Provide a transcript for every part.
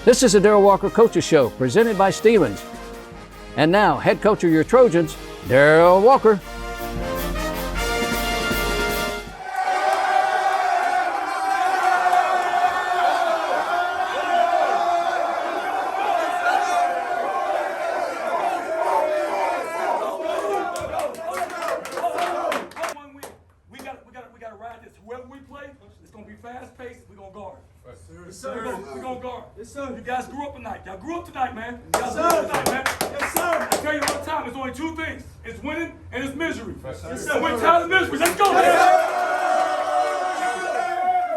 This is the Darrell Walker Coaches Show, presented by Stevens. And now, head coach of your Trojans, Darrell Walker. We got to ride this. Whoever we play, it's going to be fast-paced. We're going to guard. Yes, sir. We're going to guard. Yes, sir. You guys grew up tonight. Y'all grew up tonight, man. Y'all grew up tonight, man. Yes, sir. I tell you all the time, there's only two things. It's winning and it's misery. Yes, sir. So we're tired of misery. Let's go. Yes,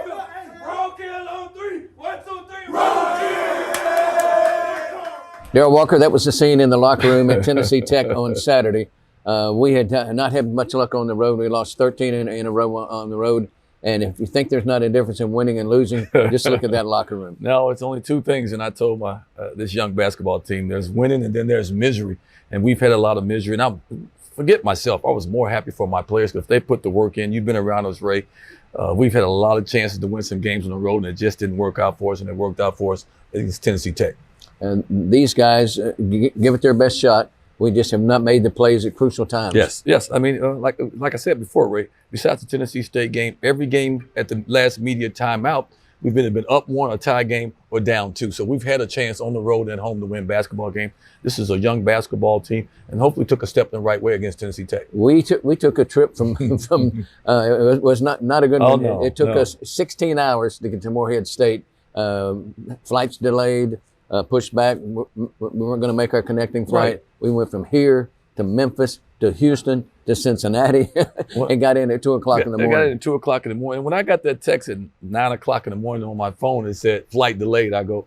sir. Roll kill on three. 1, 2, 3. Roll kill. Darrell Walker, that was the scene in the locker room at Tennessee Tech on Saturday. We had not had much luck on the road. We lost 13 in a row on the road. And if you think there's not a difference in winning and losing, just look at that locker room. No, it's only two things. And I told my this young basketball team, there's winning and then there's misery. And we've had a lot of misery. And I forget myself, I was more happy for my players because if they put the work in. You've been around us, Ray. We've had a lot of chances to win some games on the road, and it just didn't work out for us. And it worked out for us against Tennessee Tech. And these guys give it their best shot. We just have not made the plays at crucial times. Yes. I mean, like I said before, Ray, besides the Tennessee State game, every game at the last media timeout, we've been up 1, a tie game, or down 2. So we've had a chance on the road and home to win basketball game. This is a young basketball team, and hopefully took a step in the right way against Tennessee Tech. We took a trip from it was not a good one. No, it took us 16 hours to get to Morehead State. Flights delayed. Pushed back. We weren't going to make our connecting flight. Right. We went from here to Memphis to Houston to Cincinnati and got in at 2 o'clock in the morning. I got in at 2 o'clock in the morning. When I got that text at 9 o'clock in the morning on my phone, it said flight delayed. I go,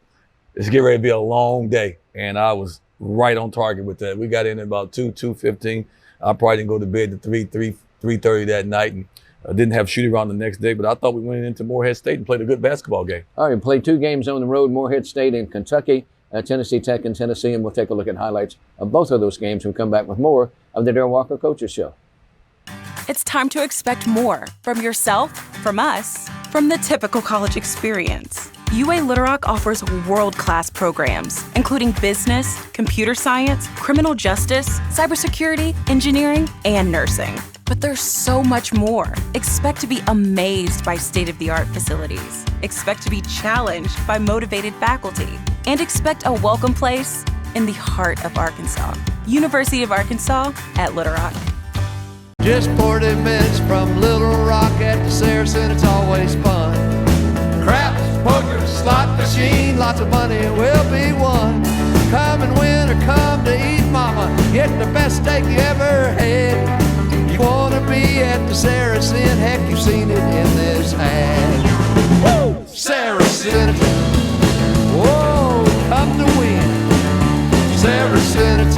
it's getting ready to be a long day. And I was right on target with that. We got in at about 2:15. I probably didn't go to bed to 3:30 that night. And didn't have shoot around the next day, but I thought we went into Morehead State and played a good basketball game. All right, we played 2 games on the road, Morehead State and Kentucky, Tennessee Tech and Tennessee, and we'll take a look at highlights of both of those games. We'll come back with more of the Darrell Walker Coaches Show. It's time to expect more from yourself, from us, from the typical college experience. UA Little Rock offers world-class programs, including business, computer science, criminal justice, cybersecurity, engineering, and nursing. But there's so much more. Expect to be amazed by state-of-the-art facilities. Expect to be challenged by motivated faculty. And expect a welcome place in the heart of Arkansas. University of Arkansas at Little Rock. Just 40 minutes from Little Rock at the Saracen, it's always fun. Craps, poker, slot machine, lots of money will be won. Come and win or come to eat, mama, get the best steak you ever had. You wanna be at the Saracen, heck, you've seen it in this ad. Woo! Saracen, whoa, come to win. Saracen,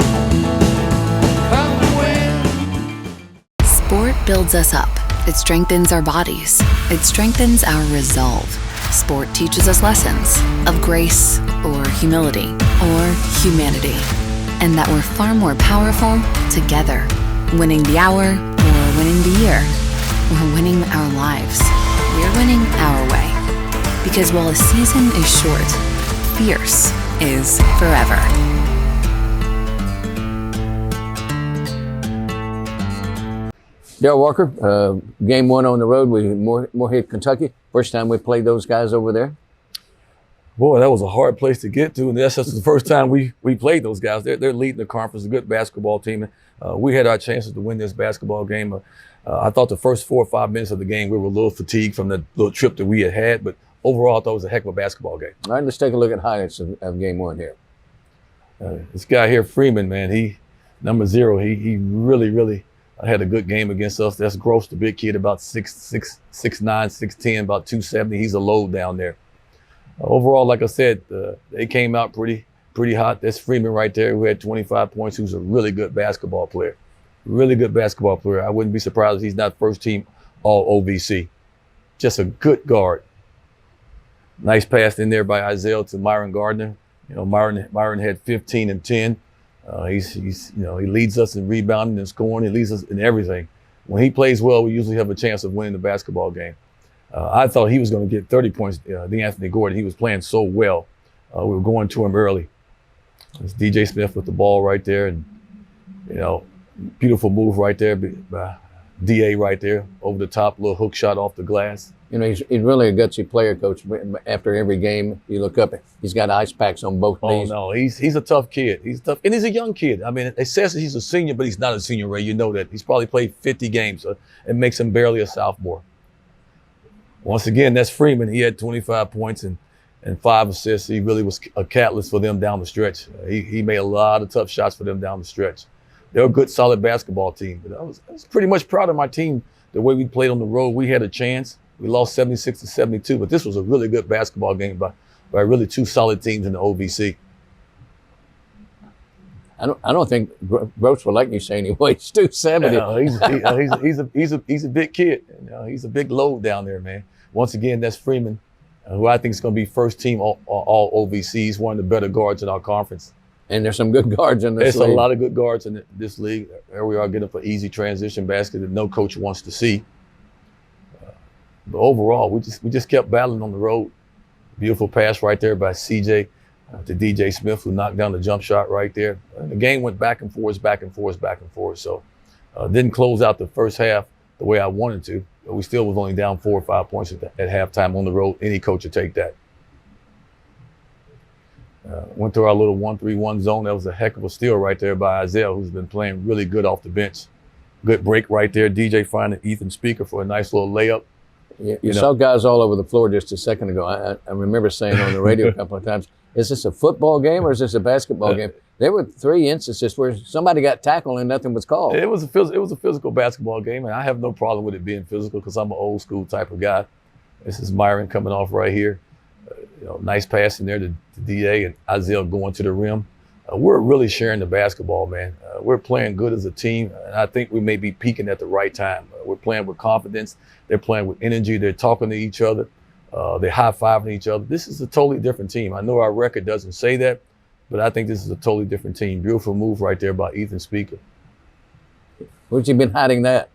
come to win. Sport builds us up. It strengthens our bodies. It strengthens our resolve. Sport teaches us lessons of grace or humility or humanity, and that we're far more powerful together. Winning the hour, or winning the year, or winning our lives. We're winning our way. Because while a season is short, fierce is forever. Darrell Walker, game 1 on the road with Morehead, Kentucky. First time we played those guys over there. Boy, that was a hard place to get to, and that's just the first time we played those guys. They're leading the conference, a good basketball team. We had our chances to win this basketball game. I thought the first 4 or 5 minutes of the game, we were a little fatigued from the little trip that we had, but overall, I thought it was a heck of a basketball game. All right, let's take a look at highlights of game 1 here. This guy here, Freeman, man, he number 0, he really had a good game against us. That's Gross, the big kid, about 6'9", 6'10", about 270. He's a load down there. Overall, like I said, they came out pretty hot. That's Freeman right there, who had 25 points, who's a really good basketball player. Really good basketball player. I wouldn't be surprised if he's not first team all OVC. Just a good guard. Nice pass in there by Isaiah to Myron Gardner. You know, Myron had 15 and 10. He's he leads us in rebounding and scoring. He leads us in everything. When he plays well, we usually have a chance of winning the basketball game. I thought he was going to get 30 points, Anthony Gordon. He was playing so well. we were going to him early. It's DJ Smith with the ball right there, and beautiful move right there by DA right there, over the top, little hook shot off the glass. He's really a gutsy player, Coach. After every game, you look up, he's got ice packs on both knees. Oh, no, he's a tough kid. He's tough, and he's a young kid. I mean, it says that he's a senior, but he's not a senior, Ray. You know that. He's probably played 50 games. So it makes him barely a sophomore. Once again, that's Freeman. He had 25 points and 5 assists. He really was a catalyst for them down the stretch. He made a lot of tough shots for them down the stretch. They're a good, solid basketball team. But I was pretty much proud of my team, the way we played on the road. We had a chance. We lost 76-72, but this was a really good basketball game by really 2 solid teams in the OVC. I don't think Gross would like me saying he weighs 270. He's a big kid. He's a big load down there, man. Once again, that's Freeman, who I think is going to be first team all OVC. He's one of the better guards in our conference. And there's some good guards in this league. There's a lot of good guards in this league. There we are getting for easy transition basket that no coach wants to see. But overall, we just kept battling on the road. Beautiful pass right there by CJ to DJ Smith, who knocked down the jump shot right there. And the game went back and forth. So didn't close out the first half the way I wanted to. But we still was only down 4 or 5 points at halftime on the road. Any coach would take that. Went through our little 1-3-1 zone. That was a heck of a steal right there by Isaiah, who's been playing really good off the bench. Good break right there. DJ finding Ethan Speaker for a nice little layup. You saw guys all over the floor just a second ago. I remember saying on the radio a couple of times, is this a football game or is this a basketball game? There were 3 instances where somebody got tackled and nothing was called. It was a physical basketball game, and I have no problem with it being physical because I'm an old school type of guy. This is Myron coming off right here. Nice pass in there to DA and Isaiah going to the rim. We're really sharing the basketball, man. We're playing good as a team, and I think we may be peaking at the right time. We're playing with confidence. They're playing with energy. They're talking to each other. They're high-fiving each other. This is a totally different team. I know our record doesn't say that, but I think this is a totally different team. Beautiful move right there by Ethan Speaker. Where's he been hiding that?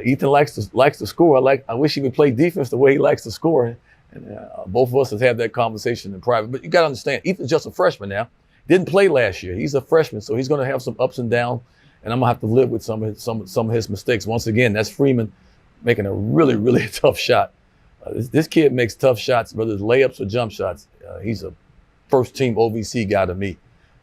Ethan likes to score. I wish he would play defense the way he likes to score. And both of us have had that conversation in private. But you got to understand, Ethan's just a freshman now. Didn't play last year. He's a freshman, so he's going to have some ups and downs, and I'm going to have to live with some of his mistakes. Once again, that's Freeman making a really, really tough shot. This kid makes tough shots, whether it's layups or jump shots. He's a first-team OVC guy to me.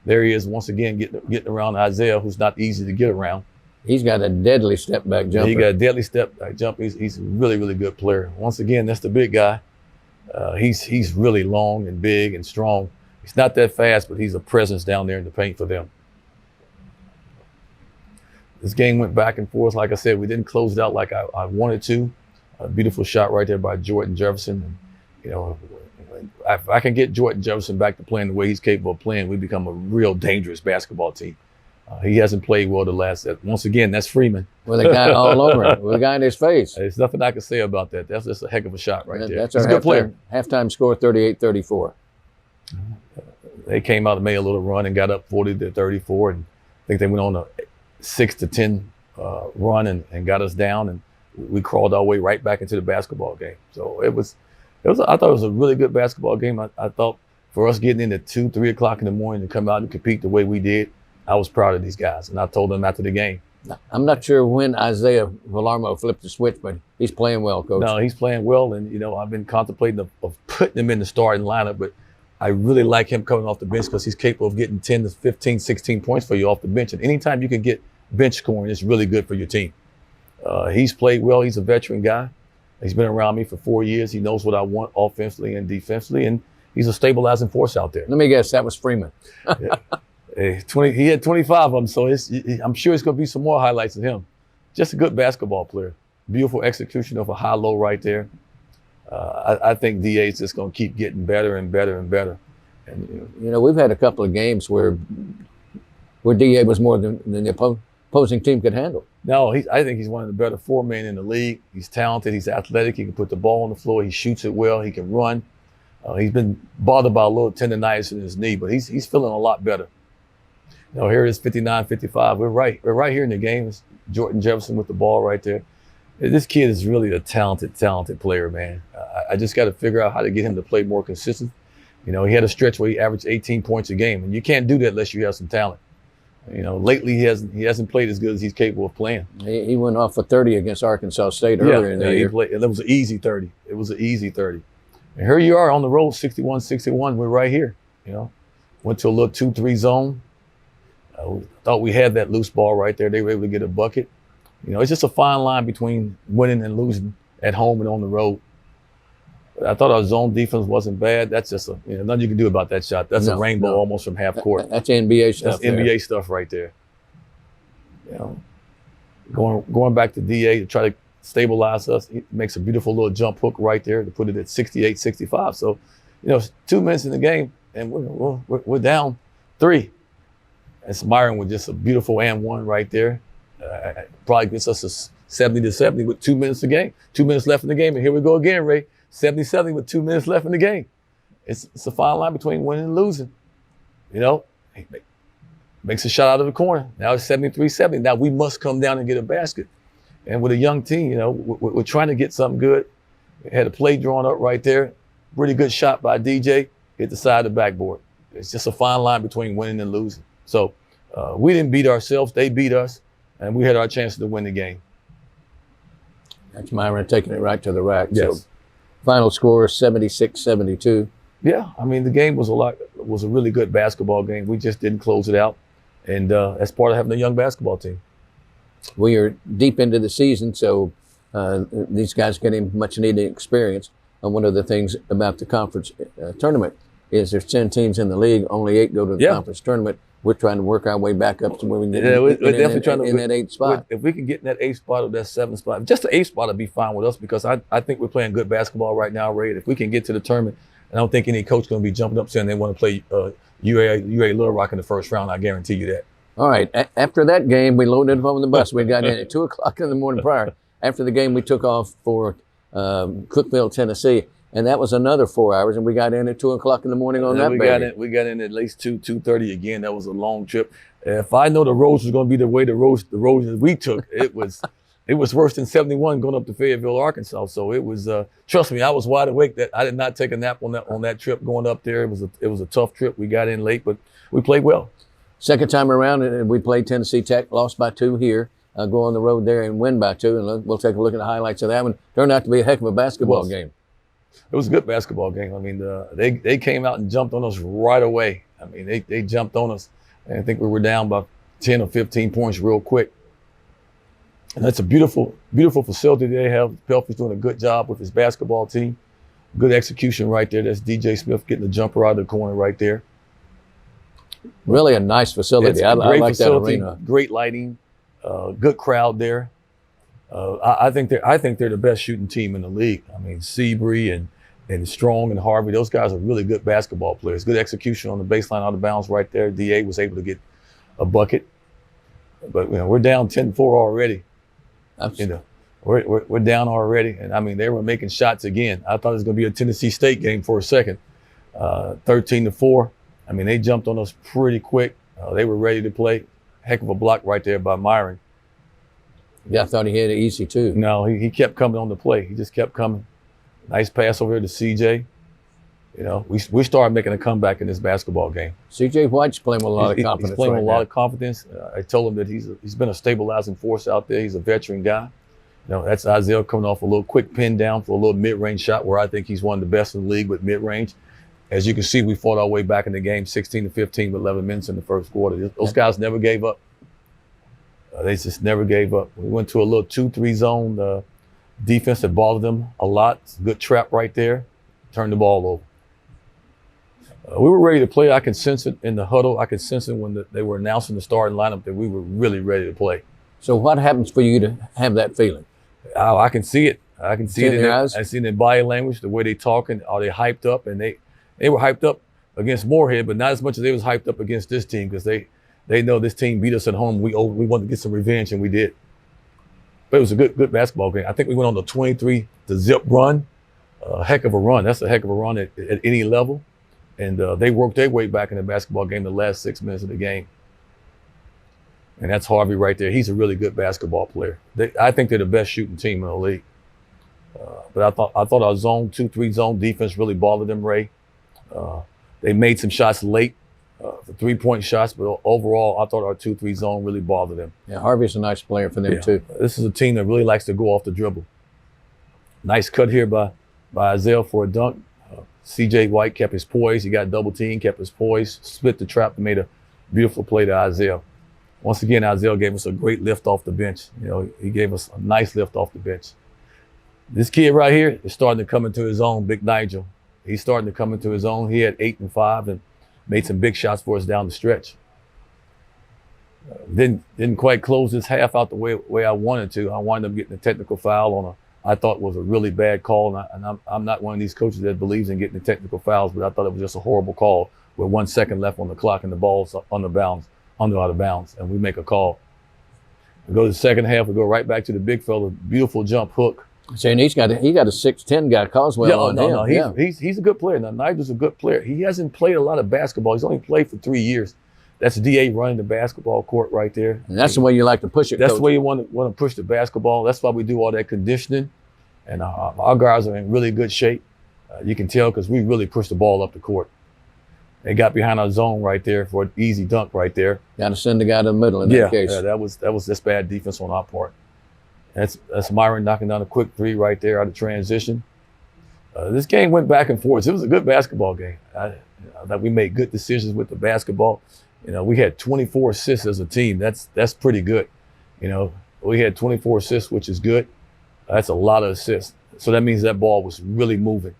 There he is once again getting around Isaiah, who's not easy to get around. He's got a deadly step-back jumper. He got a deadly step-back jumper. He's a really, really good player. Once again, that's the big guy. He's really long and big and strong. He's not that fast, but he's a presence down there in the paint for them. This game went back and forth. Like I said, we didn't close it out like I wanted to. A beautiful shot right there by Jordan Jefferson. And, if I can get Jordan Jefferson back to playing the way he's capable of playing, we become a real dangerous basketball team. He hasn't played well the last. Once again, that's Freeman. With a guy all over him, with a guy in his face. There's nothing I can say about that. That's just a heck of a shot right there. That's our good player. Halftime score, 38-34. They came out and made a little run and got up 40-34, and I think they went on a 6-10 run and got us down, and we crawled our way right back into the basketball game. So I thought it was a really good basketball game. I thought for us getting in at 2-3 o'clock in the morning to come out and compete the way we did, I was proud of these guys, and I told them after the game. I'm not sure when Isaiah Villarmo flipped the switch, but he's playing well, Coach. No, he's playing well, and I've been contemplating of putting him in the starting lineup, but I really like him coming off the bench because he's capable of getting 10 to 15, 16 points for you off the bench. And anytime you can get bench scoring, it's really good for your team. He's played well. He's a veteran guy. He's been around me for 4 years. He knows what I want offensively and defensively, and he's a stabilizing force out there. Let me guess, that was Freeman. Yeah. He had 25 of them, so I'm sure it's going to be some more highlights of him. Just a good basketball player. Beautiful execution of a high-low right there. I think DA is just going to keep getting better and better and better. And, we've had a couple of games where DA was more than the opposing team could handle. No, I think he's one of the better 4-men in the league. He's talented. He's athletic. He can put the ball on the floor. He shoots it well. He can run. He's been bothered by a little tendonitis in his knee, but he's feeling a lot better. Here it is, 59-55. We're right here in the game. It's Jordan Jefferson with the ball right there. This kid is really a talented player, man. I just got to figure out how to get him to play more consistent. You know, he had a stretch where he averaged 18 points a game, and you can't do that unless you have some talent. You know, lately he hasn't played as good as he's capable of playing. He went off for 30 against Arkansas State earlier in the year. And it was an easy 30. It was an easy 30. And here you are on the road, 61-61. We're right here. You know, went to a little 2-3 zone. Thought we had that loose ball right there. They were able to get a bucket. You know, it's just a fine line between winning and losing at home and on the road. I thought our zone defense wasn't bad. That's just nothing you can do about that shot. That's a rainbow almost from half court. That's NBA stuff. That's NBA stuff right there. You know, going back to DA to try to stabilize us. He makes a beautiful little jump hook right there to put it at 68-65. So, you know, 2 minutes in the game and we're down 3. And Myron with just a beautiful and one right there. Probably gets us a 70-70 with 2 minutes a game. 2 minutes left in the game, and here we go again, Ray. 70-70 with 2 minutes left in the game. It's a fine line between winning and losing. You know, he makes a shot out of the corner. Now it's 73-70. Now we must come down and get a basket. And with a young team, you know, we're trying to get something good. We had a play drawn up right there. Really good shot by DJ. Hit the side of the backboard. It's just a fine line between winning and losing. So we didn't beat ourselves. They beat us. And we had our chance to win the game. That's Myron taking it right to the rack. Yes. So final score 76-72. Yeah, I mean, the game was a really good basketball game. We just didn't close it out. And that's part of having a young basketball team. We are deep into the season, so these guys getting much needed experience. And one of the things about the conference tournament is there's 10 teams in the league, only 8 go to the conference tournament. We're trying to work our way back up to where we can get we're definitely trying to in that 8th spot. If we can get in that 8th spot or that 7th spot, just the 8th spot would be fine with us because I think we're playing good basketball right now, Ray. If we can get to the tournament, I don't think any coach is going to be jumping up saying they want to play UA Little Rock in the first round. I guarantee you that. All right. After that game, we loaded up on the bus. We got in at 2 o'clock in the morning prior. After the game, we took off for Cookeville, Tennessee. And that was another 4 hours, and we got in at 2 o'clock in the morning on that baby. We got in at least 2:30 again. That was a long trip. If I know the roads was going to be the way the roads we took, it was worse than 71 going up to Fayetteville, Arkansas. So it was. Trust me, I was wide awake. That I did not take a nap on that trip going up there. It was a tough trip. We got in late, but we played well. Second time around, and we played Tennessee Tech, lost by 2 here. Go on the road there and win by 2, and we'll take a look at the highlights of that one. Turned out to be a heck of a basketball game. It was a good basketball game. I mean, they came out and jumped on us right away. I mean, they jumped on us. And I think we were down by 10 or 15 points real quick. And that's a beautiful, beautiful facility they have. Pelfrey's doing a good job with his basketball team. Good execution right there. That's DJ Smith getting the jumper out of the corner right there. Really a nice facility. I like facility, that arena. Great lighting, good crowd there. I think they're the best shooting team in the league. I mean, Seabury and Strong and Harvey, those guys are really good basketball players. Good execution on the baseline out of bounds right there. DA was able to get a bucket. But we're down 10-4 already. We're down already. And I mean, they were making shots again. I thought it was going to be a Tennessee State game for a second. 13-4. I mean, they jumped on us pretty quick. They were ready to play. Heck of a block right there by Myron. Yeah, I thought he had it easy too. No, he kept coming on the play. He just kept coming. Nice pass over here to CJ. We started making a comeback in this basketball game. CJ White's playing with a lot of confidence. He's playing with a lot of confidence. I told him that he's been a stabilizing force out there. He's a veteran guy. That's Isaiah coming off a little quick pin down for a little mid-range shot where I think he's one of the best in the league with mid-range. As you can see, we fought our way back in the game, 16-15 with 11 minutes in the first quarter. Those guys never gave up. They just never gave up. We went to a little 2-3 zone defense that bothered them a lot. Good trap right there. Turned the ball over. We were ready to play. I could sense it in the huddle. I could sense it when they were announcing the starting lineup that we were really ready to play. So what happens for you to have that feeling? Oh, I can see it. I can see it in their eyes. I see it in body language, the way they talking. Are they hyped up? And they were hyped up against Moorhead, but not as much as they was hyped up against this team because they know this team beat us at home. We wanted to get some revenge, and we did. But it was a good basketball game. I think we went on the 23-0 run. A heck of a run. That's a heck of a run at any level. And they worked their way back in the basketball game the last 6 minutes of the game. And that's Harvey right there. He's a really good basketball player. I think they're the best shooting team in the league. But I thought our 2-3 zone defense really bothered them, Ray. They made some shots late, for 3-point shots, but overall, I thought our 2-3 zone really bothered them. Yeah, Harvey's a nice player for them too. This is a team that really likes to go off the dribble. Nice cut here by Isaiah for a dunk. C.J. White kept his poise. He got double teamed, kept his poise, split the trap, and made a beautiful play to Isaiah. Once again, Isaiah gave us a great lift off the bench. He gave us a nice lift off the bench. This kid right here is starting to come into his own, Big Nigel. He's starting to come into his own. He had 8 and 5 and made some big shots for us down the stretch. Didn't quite close this half out the way I wanted to. I wound up getting a technical foul on I thought was a really bad call. And I'm not one of these coaches that believes in getting the technical fouls, but I thought it was just a horrible call with 1 second left on the clock and the ball's out of bounds, and we make a call. We go to the second half, we go right back to the big fella, beautiful jump hook. Saying he got a 6'10" guy, Coswell on him. No, he's a good player. Now, Nigel's a good player. He hasn't played a lot of basketball. He's only played for 3 years. That's DA running the basketball court right there. And that's the way you like to push it, That's Coach. the way you want to push the basketball. That's why we do all that conditioning. And our guys are in really good shape. You can tell because we really push the ball up the court. They got behind our zone right there for an easy dunk right there. Got to send the guy to the middle in that case. Yeah, that was just bad defense on our part. That's Myron knocking down a quick 3 right there out of transition. This game went back and forth. It was a good basketball game. I thought we made good decisions with the basketball. We had 24 assists as a team. That's pretty good. We had 24 assists, which is good. That's a lot of assists. So that means that ball was really moving.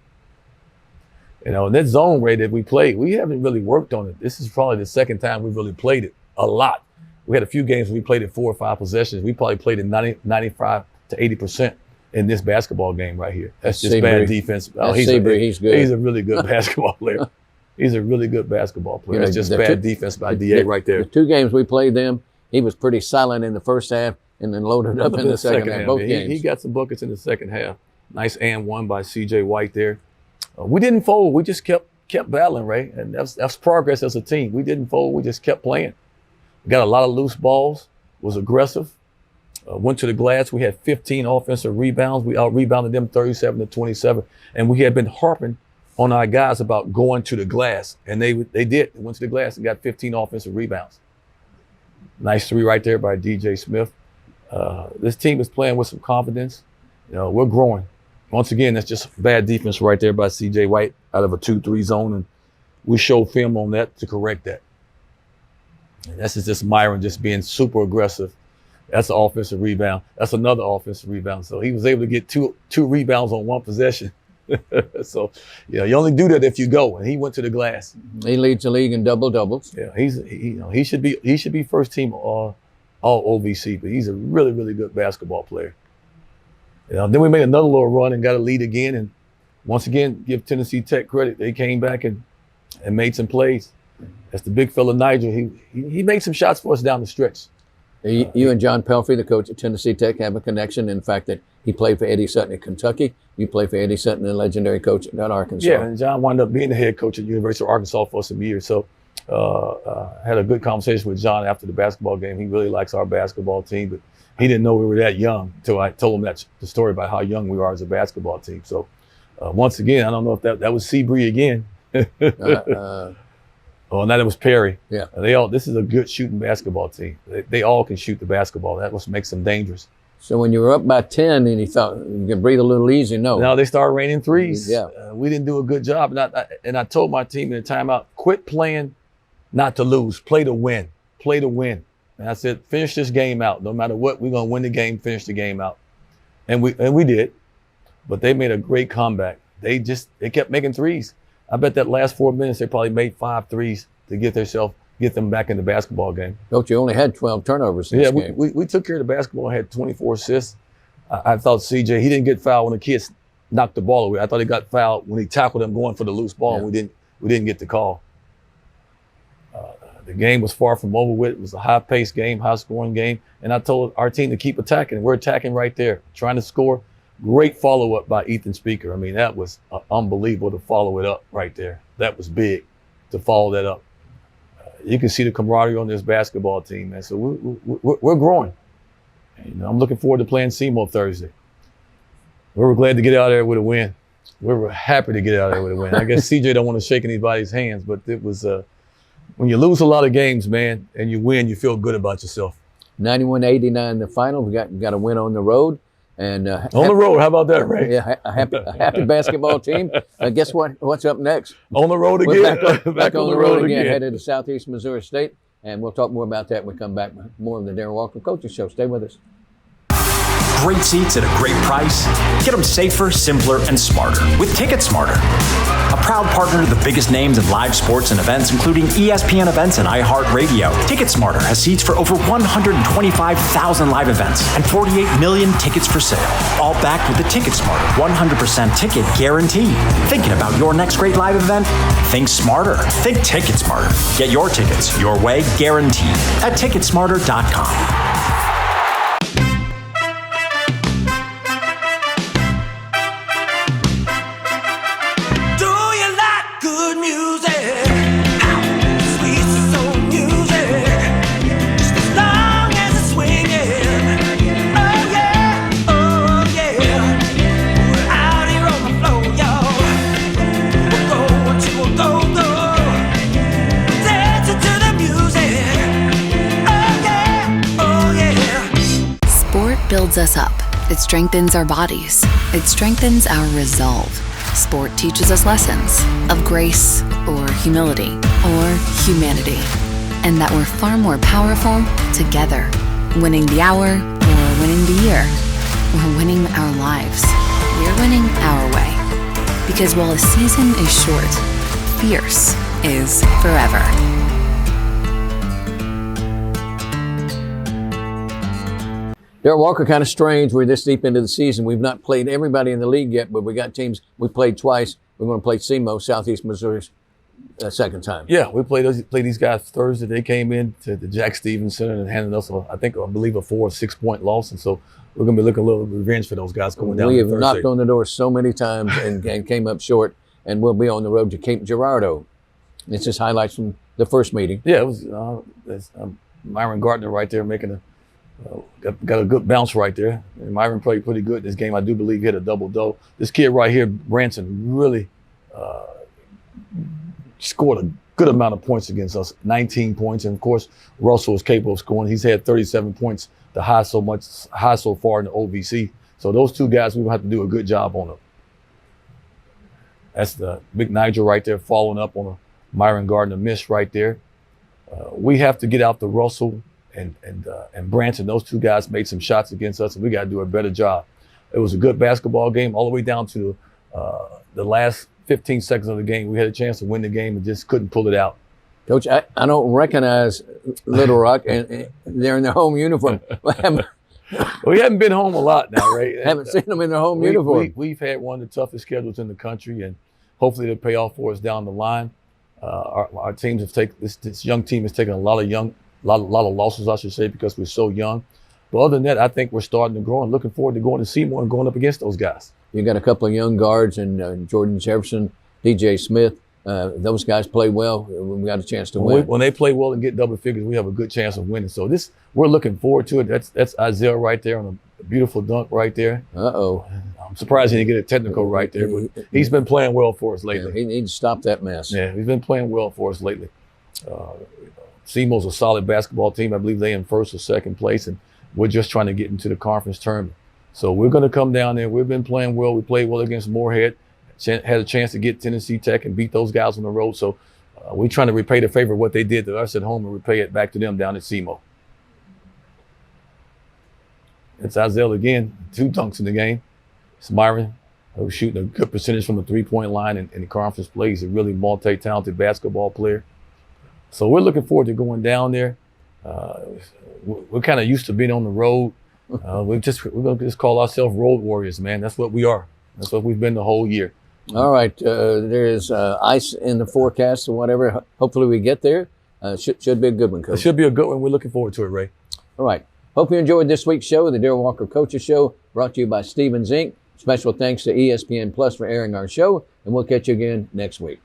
And that zone rate that we played, we haven't really worked on it. This is probably the second time we've really played it a lot. We had a few games where we played it 4 or 5 possessions. We probably played it 95 to 80% in this basketball game right here. That's just bad defense. He's good. He's a really good basketball player. He's a really good basketball player. It's just bad defense by DA right there. The 2 games we played them, he was pretty silent in the first half and then loaded up in the second half. Both games. He got some buckets in the second half. Nice and one by C.J. White there. We didn't fold. We just kept battling, Ray. And that's progress as a team. We didn't fold. We just kept playing. We got a lot of loose balls. Was aggressive. Went to the glass. We had 15 offensive rebounds. We out-rebounded them 37-27. And we had been harping on our guys about going to the glass. And they did. They went to the glass and got 15 offensive rebounds. Nice 3 right there by DJ Smith. This team is playing with some confidence. We're growing. Once again, that's just bad defense right there by C.J. White out of a 2-3 zone. And we show film on that to correct that. And that's just Myron just being super aggressive. That's an offensive rebound. That's another offensive rebound. So he was able to get two rebounds on 1 possession. So, you only do that if you go. And he went to the glass. He leads the league in double-doubles. Yeah, he should be first team all OVC, but he's a really, really good basketball player. Then we made another little run and got a lead again. And once again, give Tennessee Tech credit. They came back and made some plays. That's the big fella Nigel. He made some shots for us down the stretch. You and John Pelfrey, the coach at Tennessee Tech, have a connection in the fact that he played for Eddie Sutton at Kentucky. You played for Eddie Sutton, the legendary coach at Arkansas. Yeah, and John wound up being the head coach at University of Arkansas for some years. So had a good conversation with John after the basketball game. He really likes our basketball team, but he didn't know we were that young until I told him the story about how young we are as a basketball team. So once again, I don't know if that was Seabree again. Oh, now that was Perry. Yeah. This is a good shooting basketball team. They all can shoot the basketball. That what makes them dangerous. So when you were up by 10 and you thought you could breathe a little easy, Now they started raining threes. Yeah. We didn't do a good job. And I told my team in the timeout, quit playing not to lose. Play to win. Play to win. And I said, finish this game out. No matter what, we're going to win the game, finish the game out. And we did. But they made a great comeback. They kept making threes. I bet that last 4 minutes, they probably made 5 threes to get them back in the basketball game. Coach, you only had 12 turnovers in this game. We took care of the basketball and had 24 assists. I thought CJ, he didn't get fouled when the kids knocked the ball away. I thought he got fouled when he tackled him going for the loose ball, and we didn't get the call. The game was far from over with. It was a high-paced game, high-scoring game, and I told our team to keep attacking. We're attacking right there, trying to score. Great follow-up by Ethan Speaker. I mean, that was unbelievable to follow it up right there. That was big to follow that up. You can see the camaraderie on this basketball team, man. So we're growing. And I'm looking forward to playing Seymour Thursday. We were glad to get out there with a win. We were happy to get out of there with a win. I guess CJ don't want to shake anybody's hands, but it was when you lose a lot of games, man, and you win, you feel good about yourself. 91-89 the final. We got a win on the road. And on the road, how about that, Ray? Yeah, a happy basketball team. Guess what? What's up next? On the road again. We're back on the road again, headed to Southeast Missouri State. And we'll talk more about that when we come back. More of the Darrell Walker Coaches Show. Stay with us. Great seats at a great price. Get them safer, simpler, and smarter with Ticket Smarter. A proud partner to the biggest names in live sports and events, including ESPN events and iHeartRadio. Ticket Smarter has seats for over 125,000 live events and 48 million tickets for sale. All backed with the Ticket Smarter 100% ticket guarantee. Thinking about your next great live event? Think smarter. Think Ticket Smarter. Get your tickets your way, guaranteed at ticketsmarter.com. Builds us up. It strengthens our bodies. It strengthens our resolve. Sport teaches us lessons of grace or humility or humanity, and that we're far more powerful together. Winning the hour or winning the year or winning our lives. We're winning our way. Because while a season is short, fierce is forever. Darrell Walker, kind of strange. We're this deep into the season. We've not played everybody in the league yet, but we got teams. We played twice. We're going to play SEMO, Southeast Missouri's second time. Yeah, we played these guys Thursday. They came in to the Jack Stevens Center and handed us, I believe, a 4 or 6 point loss. And so we're going to be looking a little revenge for those guys going down. We have knocked on the door so many times and came up short, and we'll be on the road to Cape Girardeau. It's just highlights from the first meeting. Yeah, it was Myron Gardner right there making got a good bounce right there. And Myron played pretty good this game. I do believe he hit a double-double. This kid right here, Branson, really scored a good amount of points against us, 19 points. And, of course, Russell is capable of scoring. He's had 37 points, the high so far in the OVC. So those two guys, we're going to have to do a good job on them. That's the big Nigel right there following up on a Myron Gardner miss right there. We have to get out to Russell and Branson. Those two guys made some shots against us, and we got to do a better job. It was a good basketball game all the way down to the last 15 seconds of the game. We had a chance to win the game and just couldn't pull it out. Coach, I don't recognize Little Rock, and they're in their home uniform. We haven't been home a lot now, right? Haven't seen them in their home uniform. We've had one of the toughest schedules in the country, and hopefully they'll pay off for us down the line. Our teams have taken this young team has taken a lot of losses, I should say, because we're so young. But other than that, I think we're starting to grow and looking forward to going to SEMO and going up against those guys. You got a couple of young guards and Jordan Jefferson, DJ Smith. Those guys play well. We got a chance to win. When they play well and get double figures, we have a good chance of winning. So we're looking forward to it. That's Isaiah right there on a beautiful dunk right there. Uh-oh. I'm surprised he didn't get a technical right there, but he's been playing well for us lately. Yeah, he needs to stop that mess. Yeah, he's been playing well for us lately. SEMO's a solid basketball team. I believe they're in first or second place, and we're just trying to get into the conference tournament. So we're going to come down there. We've been playing well. We played well against Moorhead. Had a chance to get Tennessee Tech and beat those guys on the road. So we're trying to repay the favor of what they did to us at home and repay it back to them down at SEMO. It's Isaiah again, 2 dunks in the game. It's Myron, who's shooting a good percentage from the three-point line in the conference play. He's a really multi-talented basketball player. So we're looking forward to going down there. We're kind of used to being on the road. We're going to just call ourselves road warriors, man. That's what we are. That's what we've been the whole year. All right. There is ice in the forecast or whatever. Hopefully we get there. Should be a good one, Coach. It should be a good one. We're looking forward to it, Ray. All right. Hope you enjoyed this week's show, the Darrell Walker Coaches Show, brought to you by Stevens Inc. Special thanks to ESPN Plus for airing our show, and we'll catch you again next week.